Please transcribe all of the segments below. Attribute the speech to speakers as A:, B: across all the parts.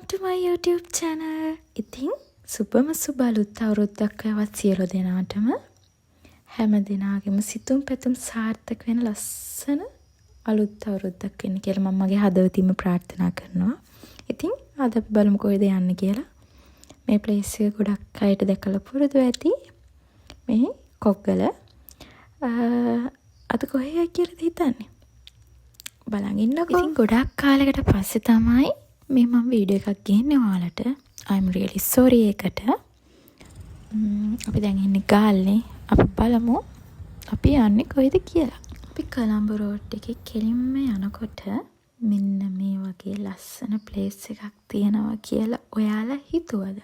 A: to my YouTube channel. ඉතින් සුබම සුබ අලුත් අවුරුද්දක් වේවා සියලු දෙනාටම. හැම දිනාගෙම සිතුම් පැතුම් සාර්ථක වෙන ලස්සන අලුත් අවුරුද්දක් වෙන්න කියලා මම මගේ හදවතින්ම ප්‍රාර්ථනා කරනවා. ඉතින් අද අපි බලමු කොහෙද යන්නේ කියලා. මේ ප්ලේස් එක ගොඩක් අයට දැකලා පුරුදු ඇති. මේ කොග්ගල. අද කොහේ කියලාද හිතන්නේ? බලන් ඉන්නකෝ. ඉතින් ගොඩක් කාලයකට පස්සේ තමයි මේ මම වීඩියෝ එකක් ගේන්නේ ඔයාලට. I'm really sorry ඒකට. අපි දැන් ඉන්නේ ගාල්ලේ. අපි බලමු අපි යන්නේ කොහෙද කියලා. අපි කොළඹ රෝඩ් එකේ කෙලින්ම යනකොට මෙන්න මේ වගේ ලස්සන ප්ලේස් එකක් තියෙනවා කියලා ඔයාලා හිතුවද?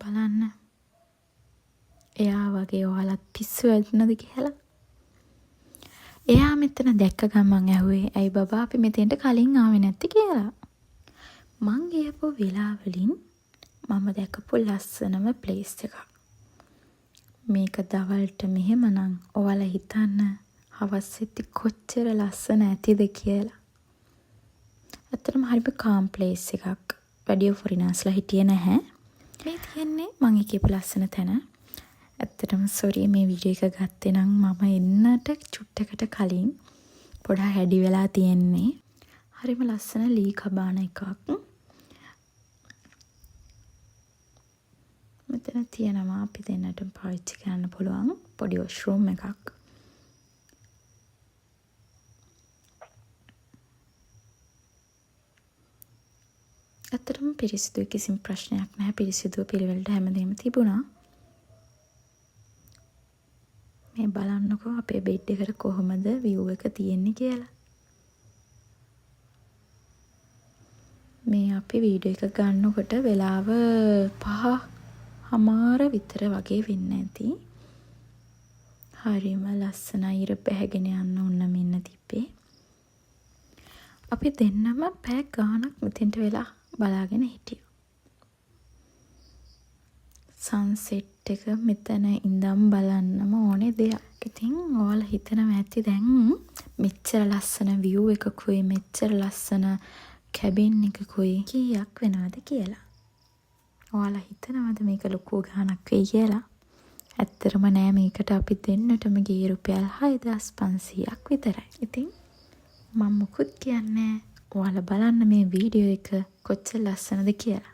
A: බලන්න. එයා වගේ ඔයාලා පිස්සු වැදුනද කියලා? එයා මෙතන දැක්ක ගමන් ඇහුවේ ඇයි බබා අපි මෙතෙන්ට කලින් ආවේ නැත්තේ කියලා. මං ගියපු වෙලාවලින් මම දැකපු ලස්සනම ප්ලේස් එකක්. මේක දවල්ට මෙහෙමනම් ඔයාලා හිතන්න හවස් වෙද්දි කොච්චර ලස්සන ඇතිද කියලා. ඇත්තටම හරිම කාම් ප්ලේස් එකක්. වැඩි ෆොරිනර්ස්ලා හිටියේ නැහැ. මේ තියෙන්නේ මං කියපු ලස්සන තැන. ඇත්තටම සෝරි මේ වීඩියෝ එක ගත්තේ නම් මම එන්නට චුට්ටකට කලින් පොඩා හැඩි වෙලා තියෙන්නේ. හරිම ලස්සන ලී කබාන එකක්. මෙතන තියෙනවා අපි දෙන්නට පාවිච්චි කරන්න පුළුවන් පොඩි වොෂ්රූම් එකක්. ඇත්තටම පිරිසිදුයි කිසිම ප්‍රශ්නයක් නැහැ. පිරිසිදුව පිළිවෙලට හැමදේම තිබුණා. මේ බලන්නකෝ අපේ බෙඩ් එකට කොහොමද view එක තියෙන්නේ කියලා. මේ අපි වීඩියෝ එක ගන්නකොට වෙලාව 5:00 විතර වගේ වෙන්න ඇති. හරිම ලස්සනයි. ඉර බැහැගෙන යන්න ඕන මෙන්න තිබ්බේ. අපි දෙන්නම පැය ගාණක් මෙතෙන්ට වෙලා බලාගෙන හිටියා. සන්සෙට් එක මෙතන ඉඳන් බලන්නම ඕනේ දෙයක්. ඉතින් ඔයාලා හිතනවා ඇති දැන් මෙච්චර ලස්සන view එකකුයි මෙච්චර ලස්සන කැබින් එකකුයි කීයක් වෙනවද කියලා. ඔයාලා හිතනවද මේක ලොකු ගාණක් වෙයි කියලා? ඇත්තටම නෑ. මේකට අපි දෙන්නටම ගියේ රුපියල් 6500ක් විතරයි. ඉතින් මම මුකුත් කියන්නේ ඔයාලා බලන්න මේ වීඩියෝ එක කොච්චර ලස්සනද කියලා.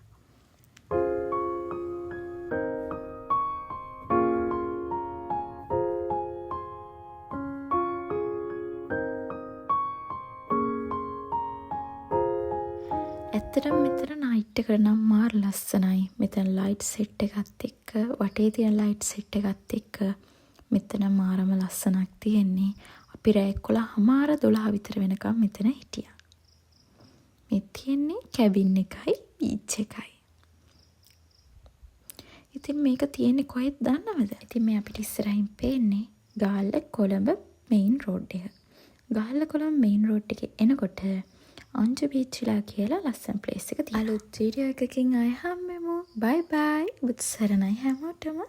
A: ඇත්තටම මෙතන නයිට් එකට නම් මාර ලස්සනයි. මෙතන ලයිට් සෙට් එකත් එක්ක වටේ තියෙන ලයිට් සෙට් එකත් එක්ක මෙතන මාරම ලස්සනක් තියෙන්නේ. අපි රෑ 11:00 විතර වෙනකම් මෙතන හිටියා. මේ තියෙන්නේ කැබින් එකයි බීච් එකයි. ඉතින් මේක තියෙන්නේ කොහෙද දන්නවද? ඉතින් මේ අපිට ඉස්සරහින් පේන්නේ ගාල්ල කොළඹ මේන් රෝඩ් එක. ගාල්ල කොළඹ මේන් රෝඩ් එකේ එනකොට අංජු බීච් විලා කියලා ලස්සන ප්ලේස් එක තියෙනවා. අලුත් වීඩියෝ එකකින් ආයෙ හම්බෙමු. බයි බයි. බුත් සරණයි හැමෝටම.